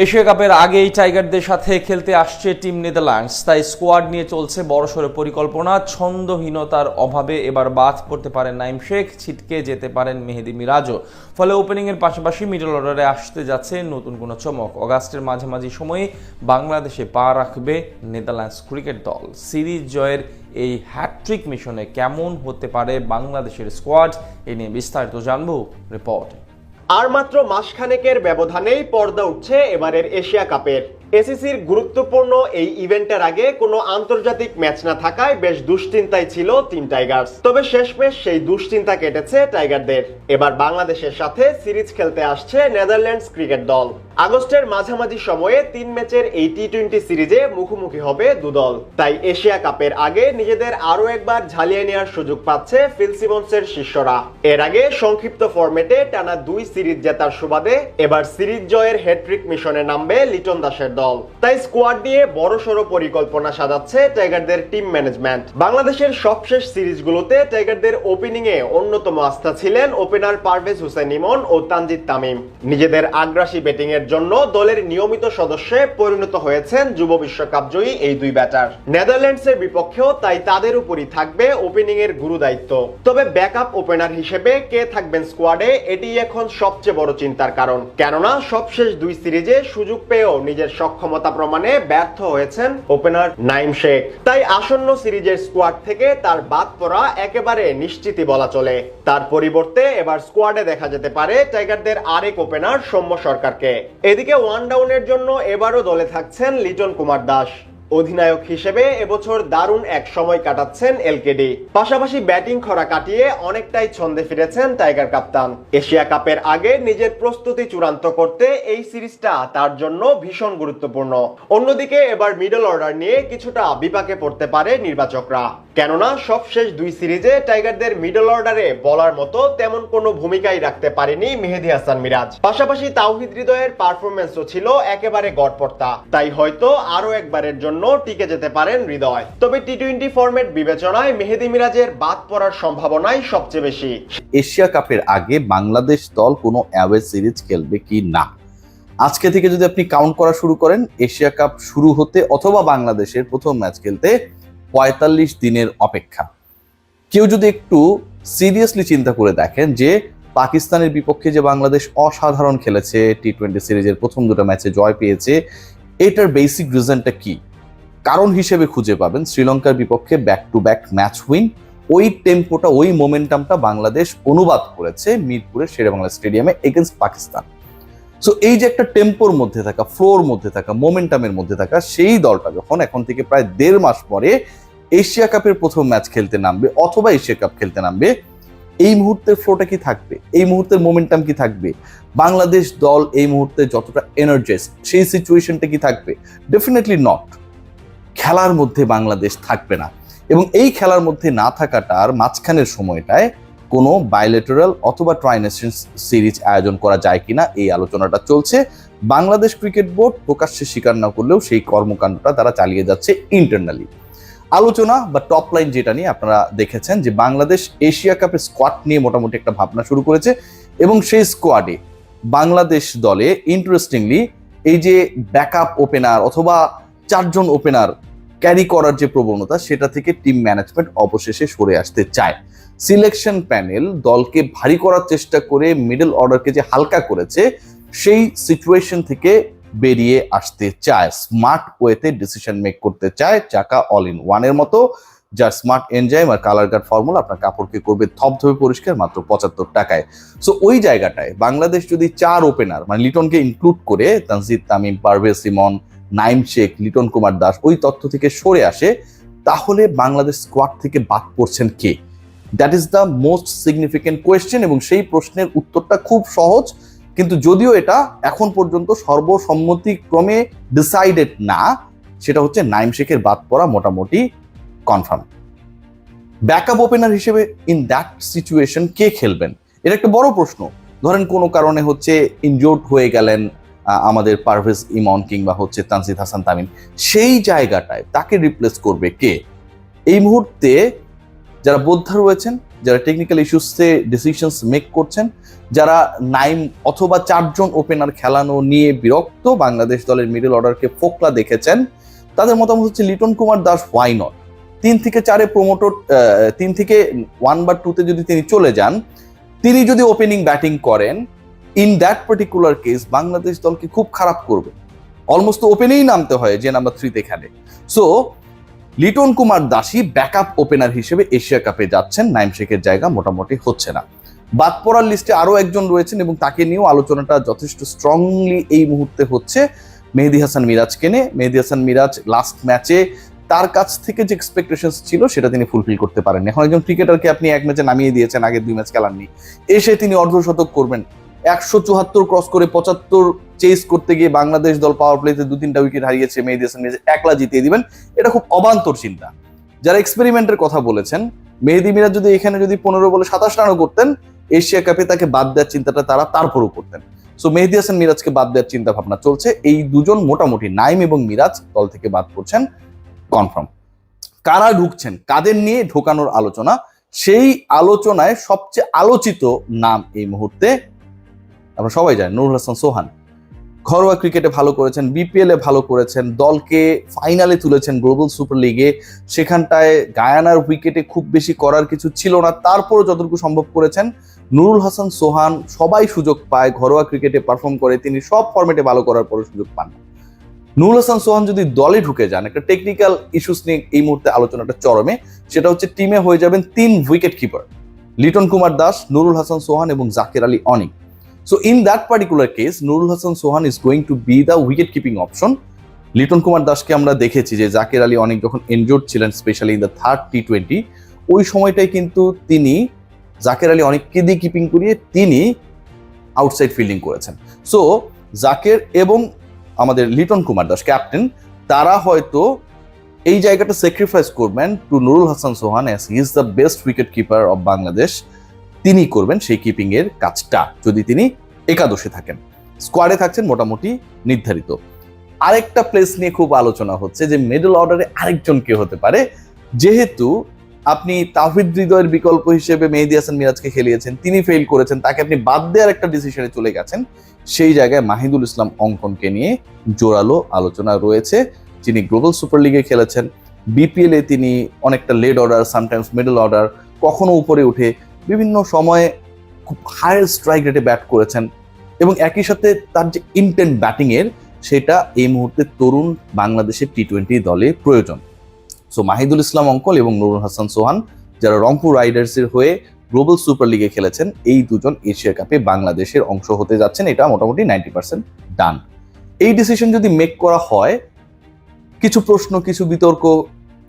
Asia কাপের আগেই টাইগারদের সাথে খেলতে আসছে টিম নেদারল্যান্ডস, তাই স্কোয়াড নিয়ে চলছে বড়সড় পরিকল্পনা। ছন্দহীনতার অভাবে এবার বাদ পড়তে পারেন নাইম শেখ, ছিটকে যেতে পারেন মেহেদী মিরাজও। ফলে ওপেনিংয়ের পাশাপাশি মিডল অর্ডারে আসতে যাচ্ছে নতুন কোনো চমক। অগাস্টের মাঝামাঝি সময়ে বাংলাদেশে পা রাখবে নেদারল্যান্ডস ক্রিকেট দল। সিরিজ জয়ের এই হ্যাটট্রিক মিশনে কেমন হতে পারে বাংলাদেশের স্কোয়াড, এ নিয়ে বিস্তারিত জানবো রিপোর্ট। আর মাত্র মাসখানেকের ব্যবধানেই পর্দা উঠছে এবারের এশিয়া কাপের। এসিসির গুরুত্বপূর্ণ এই ইভেন্টের আগে কোনো আন্তর্জাতিক ম্যাচ না থাকায় বেশ দুশ্চিন্তায় ছিল টিম টাইগার্স। তবে শেষমেশ সেই দুশ্চিন্তা কেটেছে টাইগারদের। এবার বাংলাদেশের সাথে সিরিজ খেলতে আসছে নেদারল্যান্ডস ক্রিকেট দল। আগস্টের মাঝামাঝি সময়ে 3 ম্যাচের এই টি-20 সিরিজে মুখোমুখি হবে দুদল। তাই এশিয়া কাপের আগে নিজেদের আরো একবার ঝালিয়ে নেওয়ার সুযোগ পাচ্ছে ফিল সিমন্সের শিষ্যরা। এর আগে সংক্ষিপ্ত ফরম্যাটে টানা 2 সিরিজ জেতার সুবাদে এবার সিরিজ জয়ের হ্যাটট্রিক মিশনে নামবে লিটন দাসের দল। তাই স্কোয়াড নিয়ে বড়সড় পরিকল্পনা সাজাচ্ছে টাইগারদের টিম ম্যানেজমেন্ট। বাংলাদেশের সবশেষ সিরিজগুলোতে টাইগারদের ওপেনিং এ অন্যতম আস্থা ছিলেন ওপেনার পারভেজ হোসেন ইমন ও তানজিদ তামিম। নিজেদের আগ্রাসী ব্যাটিং এর জন্য দলের নিয়মিত সদস্যে পরিণত হয়েছেন যুব বিশ্বকাপ জয়ী এই দুই ব্যাটার। নেদারল্যান্ডসের বিপক্ষেও তাই তাদের উপরই থাকবে ওপেনিং এর গুরু দায়িত্ব। তবে ব্যাকআপ ওপেনার হিসেবে কে থাকবেন স্কোয়াডে, এটি এখন সবচেয়ে বড় চিন্তার কারণ। কেননা সবশেষ 2 সিরিজে সুযোগ পেয়েও নিজের সক্ষমতা প্রমাণে ব্যর্থ হয়েছেন ওপেনার নাইম শেখ। তাই আসন্ন সিরিজের স্কোয়াড থেকে তার বাদ পড়া একেবারে নিশ্চিতই বলা চলে। তার পরিবর্তে এবার স্কোয়াডে দেখা যেতে পারে টাইগারদের আরেক ওপেনার সৌম্য সরকারকে। এদিকে ওয়ান ডাউনের জন্য এবারও দলে থাকছেন লিটন কুমার দাস। অধিনায়ক হিসেবে এবছর দারুণ এক সময় কাটাচ্ছেন এলকেডি। পাশাপাশি ব্যাটিং খরা কাটিয়ে অনেকটাই ছন্দে ফিরেছেন টাইগার কাপ্তান। এশিয়া কাপের আগে নিজের প্রস্তুতি চূড়ান্ত করতে এই সিরিজটা তার জন্য ভীষণ গুরুত্বপূর্ণ। অন্যদিকে এবার মিডল অর্ডার নিয়ে কিছুটা বিপাকে পড়তে পারে নির্বাচকরা। কেননা সবশেষ 2 সিরিজে টাইগারদের মিডল অর্ডারে বলার মতো তেমন কোনো ভূমিকাই রাখতে পারেনি মেহেদী হাসান মিরাজ। পাশাপাশি তাওহিদ হৃদয়ের পারফরম্যান্সও ছিল একেবারে গড়পড়তা। তাই হয়তো আরো একবারের জন্য টিকে যেতে পারেন হৃদয়। তবে টি-20 ফরম্যাট বিবেচনায় মেহেদী মিরাজের বাদ পড়ার সম্ভাবনাই সবচেয়ে বেশি। এশিয়া কাপের আগে বাংলাদেশ দল কোনো অ্যাওয়ে সিরিজ খেলবে কি না, আজকে থেকে যদি আপনি কাউন্ট করা শুরু করেন, এশিয়া কাপ শুরু হতে অথবা বাংলাদেশের প্রথম ম্যাচ খেলতে 45 দিনের অপেক্ষা। কেউ যদি একটু সিরিয়াসলি চিন্তা করে দেখেন যে পাকিস্তানের বিপক্ষে যে বাংলাদেশ অসাধারণ খেলেছে, টি-20 সিরিজের প্রথম 2টা ম্যাচে জয় পেয়েছে, এটার বেসিক রিজনটা কি? কারণ হিসেবে খুঁজে পাবেন শ্রীলঙ্কার বিপক্ষে back to back match win. ওই টেম্পোটা, ওই মোমেন্টামটা বাংলাদেশ অনুবাদ করেছে মিরপুরের শেরেবাংলা স্টেডিয়ামে এগেইনস্ট পাকিস্তান। সো এই যে একটা টেম্পোর মধ্যে থাকা, ফ্লোর মধ্যে থাকা, মোমেন্টামের মধ্যে থাকা সেই দলটা যখন এখন থেকে প্রায় 1.5 মাস পরে এশিয়া কাপের প্রথম ম্যাচ খেলতে নামবে অথবা এশিয়া কাপ খেলতে নামবে, এই মুহূর্তের ফ্লোটা কি থাকবে? এই মুহূর্তের মোমেন্টাম কি থাকবে? বাংলাদেশ দল এই মুহূর্তে যতটা এনার্জাইজ, সেই সিচুয়েশনটা কি থাকবে? Definitely not. খেলার মধ্যে বাংলাদেশ থাকবে না। এবং এই খেলার মধ্যে না থাকাটার মাঝখানের সময়টায় কোনো বাইলেটারাল অথবা ট্রাইনেশন সিরিজ আয়োজন করা যায় কিনা এই আলোচনাটা চলছে। বাংলাদেশ ক্রিকেট বোর্ড প্রকাশ্যে স্বীকার না করলেও সেই কর্মকাণ্ডটা তারা চালিয়ে যাচ্ছে ইন্টারনালি। আলোচনা বা টপ লাইন যেটা নিয়ে আপনারা দেখেছেন যে বাংলাদেশ এশিয়া কাপের স্কোয়াড নিয়ে মোটামুটি একটা ভাবনা শুরু করেছে এবং সেই স্কোয়াডে বাংলাদেশ দলে ইন্টারেস্টিংলি এই যে ব্যাকআপ ওপেনার অথবা 4 জন ওপেনার ক্যারি করার যে প্রবণতা, সেটা থেকে টিম ম্যানেজমেন্ট অবশেষে সরে আসতে চায়। সিলেকশন প্যানেল দলকে ভারী করার চেষ্টা করে মিডল অর্ডারকে যে হালকা করেছে, সেই সিচুয়েশন থেকে বেরিয়ে আসতে চায়। স্মার্ট ওয়েতে ডিসিশন মেক করতে চায়, চাকা অল ইন ওয়ানের মতো, যার স্মার্ট এনজাইম আর কালার গার্ড ফর্মুলা আপনার কাপড়কে করবে ধবধবে পরিষ্কার মাত্র 75 টাকায়। সো ওই জায়গাটায় বাংলাদেশ যদি 4 ওপেনার মানে লিটনকে ইনক্লুড করে তানজিদ তামিম, পারভেজ ইমন, নাইম শেখ, লিটন কুমার দাস ওই তথ্য থেকে সরে আসে, তাহলে বাংলাদেশ স্কোয়াড থেকে বাদ পড়ছেন কে? That is the most significant question. এবং সেই প্রশ্নের উত্তরটা খুব সহজ, কিন্তু যদিও এটা এখন পর্যন্ত সর্বসম্মতিক্রমে ডিসাইডেড না, সেটা হচ্ছে নাইম শেখের বাদ পড়া মোটামুটি কনফার্ম। ব্যাকআপ ওপেনার হিসেবে ইন দ্যাট সিচুয়েশন কে খেলবেন? এটা একটা বড় প্রশ্ন। ধরেন কোনো কারণে হচ্ছে ইনজোর্ড হয়ে গেলেন আমাদের পারভেজ ইমন কিংবা হচ্ছে তানজিদ হাসান তামিম, সেই জায়গাটায় তাকে রিপ্লেস করবে কে? এই মুহূর্তে যারা বোদ্ধা রয়েছেন, যারা টেকনিক্যাল ইস্যুসে ডিসিশনস মেক করছেন, যারা নাইম অথবা 4 জন ওপেনার খেলানো নিয়ে বিরক্ত, বাংলাদেশ দলের মিডল অর্ডারকে ফোকলা দেখেছেন, তাদের মতামত হচ্ছে লিটন কুমার দাস হোয়াই নট। 3 থেকে 4-এ প্রমোটর, 3 থেকে 1 বা 2-তে যদি তিনি চলে যান, তিনি যদি ওপেনিং ব্যাটিং করেন, in that particular case Bangladesh দলকে খুব খারাপ করবে। অলমোস্ট ওপেনেই নামতে হয় যে নাম্বার 3-তে খেলে। সো লিটন কুমার দাসই ব্যাকআপ ওপেনার হিসেবে এশিয়া কাপে যাচ্ছেন, নাইম শেখের জায়গা মোটামুটি হচ্ছে না। বাদ পড়ার লিস্টে আরো একজন রয়েছেন এবং তাকে নিয়েও আলোচনাটা যথেষ্ট স্ট্রংলি এই মুহূর্তে হচ্ছে, মেহেদী হাসান মিরাজকে নিয়ে। মেহেদী হাসান মিরাজ লাস্ট ম্যাচে তার কাছ থেকে যে এক্সপেকটেশন ছিল সেটা তিনি ফুলফিল করতে পারেননি। এখন একজন ক্রিকেটারকে আপনি এক ম্যাচে নামিয়ে দিয়েছেন, আগের 2 ম্যাচ খেলাননি, এসে তিনি অর্ধশতক করবেন, 174 ক্রস করে 75 চেস করতে গিয়ে বাংলাদেশ দল পাওয়ার প্লেতে 2-3টা উইকেট হারিয়েছে, মেহেদী হাসান মিরাজ একলা জিতিয়ে দিবেন, এটা খুব অবান্তর চিন্তা। যারা এক্সপেরিমেন্টের কথা বলেছেন, মেহেদী মিরাজ যদি এখানে যদি 15 বলে 27 রানও করতেন, এশিয়া কাপে তাকে বাদ দেওয়ার চিন্তাটা তারা তারপরও করতেন। সো মেহেদী হাসান মিরাজকে বাদ দেওয়ার চিন্তা ভাবনা চলছে। এই দুজন মোটামুটি নাইম এবং মিরাজ দল থেকে বাদ পড়ছেন কনফার্ম। কারা ঢুকছেন, কাদের নিয়ে ঢোকানোর আলোচনা, সেই আলোচনায় সবচেয়ে আলোচিত নাম এই মুহূর্তে আমরা সবাই জানি, নুরুল হাসান সোহান। ঘরোয়া ক্রিকেটে ভালো করেছেন, বিপিএল এ ভালো করেছেন, দলকে ফাইনালে তুলেছেন গ্লোবাল সুপার লিগে, সেখানটায় গায়ানার উইকেটে খুব বেশি করার কিছু ছিল না, তারপরও যতটুকু সম্ভব করেছেন। নুরুল হাসান সোহান সবাই সুযোগ পায়, ঘরোয়া ক্রিকেটে পারফর্ম করে, তিনি সব ফরম্যাটে ভালো করার পরও সুযোগ পান না। নুরুল হাসান সোহান যদি দলে ঢুকে যান, একটা টেকনিক্যাল ইস্যুস নিয়ে এই মুহূর্তে আলোচনাটা চরমে, সেটা হচ্ছে টিমে হয়ে যাবেন 3 উইকেট কিপার, লিটন কুমার দাস, নুরুল হাসান সোহান এবং জাকের আলী অনিক। So in that particular case, Nurul Hassan Sohan is going to be the wicket keeping option. Liton Kumar দাসকে আমরা দেখেছি যে জাকের আলী অনেক যখন ইনজুর্ড ছিলেন, specially in the 3rd T20, ওই সময়টাই কিন্তু তিনি জাকের আলী অনেককে দিয়ে কিপিং করিয়ে তিনি আউটসাইড ফিল্ডিং করেছেন। সো জাকের এবং আমাদের লিটন কুমার দাস ক্যাপ্টেন, তারা হয়তো এই জায়গাটা স্যাক্রিফাইস করবেন to Nurul Hasan Sohan, as he is the best wicket keeper of Bangladesh. তিনি করবেন সেই কিপিং এর কাজটা যদি তিনি একাদশে থাকেন। স্কোয়াডে থাকছেন মোটামুটি নির্ধারিত। আরেকটা প্লেস নিয়ে খুব আলোচনা হচ্ছে যে মিডল অর্ডারে আরেকজন কে হতে পারে, যেহেতু আপনি তাওহিদ হৃদয়ের বিকল্প হিসেবে মেহেদী হাসান মিরাজকে খেলিয়েছেন, তিনি ফেল করেছেন, তাকে আপনি বাদ দেওয়ার একটা ডিসিশনে চলে গেছেন। সেই জায়গায় মাহিদুল ইসলাম অঙ্কনকে নিয়ে জোরালো আলোচনা রয়েছে, যিনি গ্লোবাল সুপার লিগে খেলেছেন, বিপিএল এ তিনি অনেকটা লেড অর্ডার, সামটাইমস মিডল অর্ডার, কখনো উপরে উঠে বিভিন্ন সময়ে খুব হায়ার স্ট্রাইক রেটে ব্যাট করেছেন, এবং একই সাথে তার যে ইন্টেন্ট ব্যাটিং এর, সেটা এই মুহূর্তে তরুণ বাংলাদেশের T20 দলে প্রয়োজন। সো মাহিদুল ইসলাম অঙ্কল এবং নুরুল হাসান সোহান, যারা রংপুর রাইডার্সের হয়ে গ্লোবাল সুপার লিগে খেলেছেন, এই দুজন এশিয়া কাপে বাংলাদেশের অংশ হতে যাচ্ছেন, এটা মোটামুটি 90% ডান। এই ডিসিশন যদি মেক করা হয়, কিছু প্রশ্ন, কিছু বিতর্ক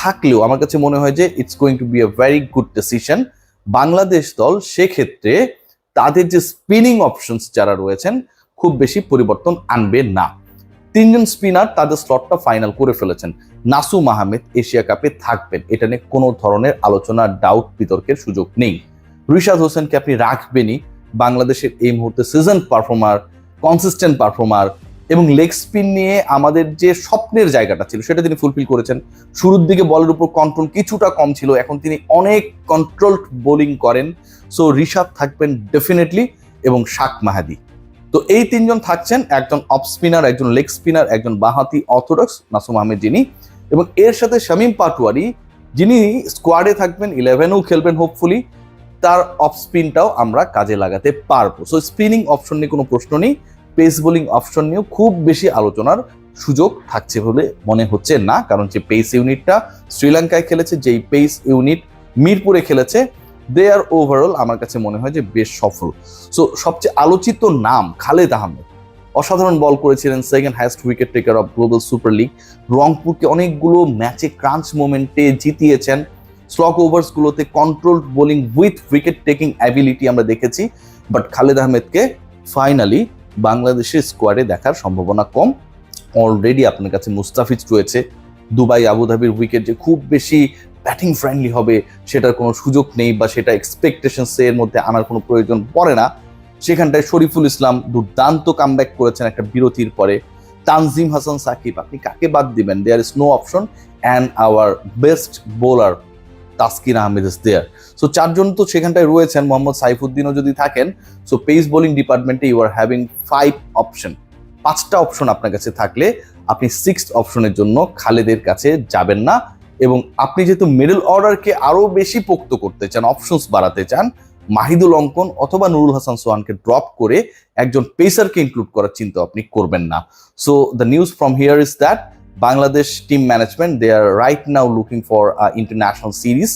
থাকলেও আমার কাছে মনে হয় যে it's going to be a very good decision. Bangladesh দল সেক্ষেত্রে তাদের যে স্পিনিং অপশনস যারা রয়েছেন, খুব বেশি পরিবর্তন আনবে না। 3 জন স্পিনার তাদের স্লটটা ফাইনাল করে ফেলেছেন। নাসুম আহমেদ এশিয়া কাপে থাকবেন, এটা নিয়ে কোনো ধরনের আলোচনা, ডাউট, বিতর্কের সুযোগ নেই। রিশাদ হোসেনকে আপনি রাখবেনই, বাংলাদেশের এই মুহূর্তে সিজন পারফর্মার, কনসিস্টেন্ট পারফর্মার, এবং লেগ স্পিন নিয়ে আমাদের যে স্বপ্নের জায়গাটা ছিল সেটা তিনি ফুলফিল করেছেন। শুরুর দিকে বলের উপর কন্ট্রোল কিছুটা কম ছিল, এখন তিনি অনেক কন্ট্রোলড বোলিং করেন। সো রিশাদ থাকবেন ডেফিনেটলি, এবং শাক মাহাদি। তো এই 3 জন থাকছেন, একজন অফ স্পিনার, একজন লেগ স্পিনার, একজন বাঁহাতি অর্থোডক্স নাসুম আহমেদ যিনি, এবং এর সাথে শামীম পাটোয়ারি যিনি স্কোয়াডে থাকবেন, 11-এও খেলবেন হোপফুলি, তার অফ স্পিনটাও আমরা কাজে লাগাতে পারবো। সো স্পিনিং অপশন নিয়ে কোনো প্রশ্ন নেই, পেস বোলিং অপশন নিয়েও খুব বেশি আলোচনার সুযোগ থাকছে বলে মনে হচ্ছে না, কারণ যে পেস ইউনিটটা শ্রীলঙ্কায় খেলেছে, যেই পেস ইউনিট মিরপুরে খেলেছে, দে আর ওভারঅল আমার কাছে মনে হয় যে বেশ সফল। সো সবচেয়ে আলোচিত নাম খালেদ আহমেদ, অসাধারণ বল করেছিলেন, second highest wicket taker of global super league, রংপুরকে অনেকগুলো ম্যাচে ক্রাঞ্চ মোমেন্টে জিতিয়েছেন, স্লগ ওভার্সগুলোতে controlled bowling with wicket taking ability আমরা দেখেছি। বাট খালেদ আহমেদকে ফাইনালি বাংলাদেশের স্কোয়াডে দেখার সম্ভাবনা কম। অলরেডি আপনার কাছে মুস্তাফিজ রয়েছে, দুবাই আবুধাবির উইকেট যে খুব বেশি ব্যাটিং ফ্রেন্ডলি হবে সেটার কোনো সুযোগ নেই, বা সেটা এক্সপেকটেশনস এর মধ্যে আনার কোনো প্রয়োজন পড়ে না। সেখানটায় শরীফুল ইসলাম দুর্দান্ত কামব্যাক করেছেন একটা বিরতির পরে। তানজিম হাসান সাকিব, আপনি কাকে বাদ দিবেন? There is no option, and our best bowler Taskin Ahmed is there. So চারজন তো সেখানটায় রয়েছেন, মোহাম্মদ সাইফুদ্দিনও যদি থাকেন। সো পেস বোলিং ডিপার্টমেন্টে ইউ আর হ্যাভিং 5 অপশন, 5টা অপশন আপনার কাছে থাকলে আপনি 6th অপশনের জন্য খালেদের কাছে যাবেন না। এবং আপনি যেহেতু মিডল অর্ডারকে আরো বেশি পোক্ত করতে চান, অপশনস বাড়াতে চান, মাহিদুল অঙ্কন অথবা নুরুল হাসান সোহানকে ড্রপ করে একজন পেসারকে ইনক্লুড করার চিন্তা আপনি করবেন না। So the news from here is that Bangladesh team management they are right now looking for international series,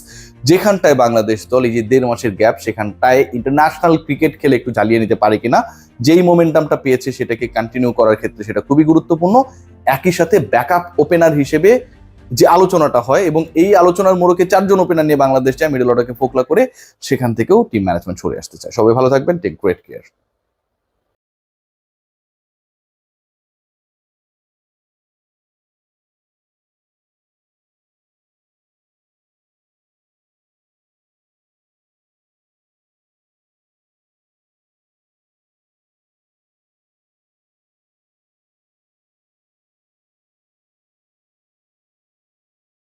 যেখানটায় বাংলাদেশ দল এই যে 1.5 মাসের গ্যাপ, সেখানটায় ইন্টারন্যাশনাল ক্রিকেট খেলে একটু জ্বালিয়ে নিতে পারে কিনা, যেই মোমেন্টামটা পেয়েছে সেটাকে কন্টিনিউ করার ক্ষেত্রে সেটা খুবই গুরুত্বপূর্ণ। একই সাথে ব্যাকআপ ওপেনার হিসেবে যে আলোচনাটা হয়, এবং এই আলোচনার মোড়কে 4জন ওপেনার নিয়ে বাংলাদেশ চায় মিডল অর্ডারকে ফোকলা করে, সেখান থেকেও টিম ম্যানেজমেন্ট সরে আসতে চায়। সবাই ভালো থাকবেন, টেক গ্রেট কেয়ার।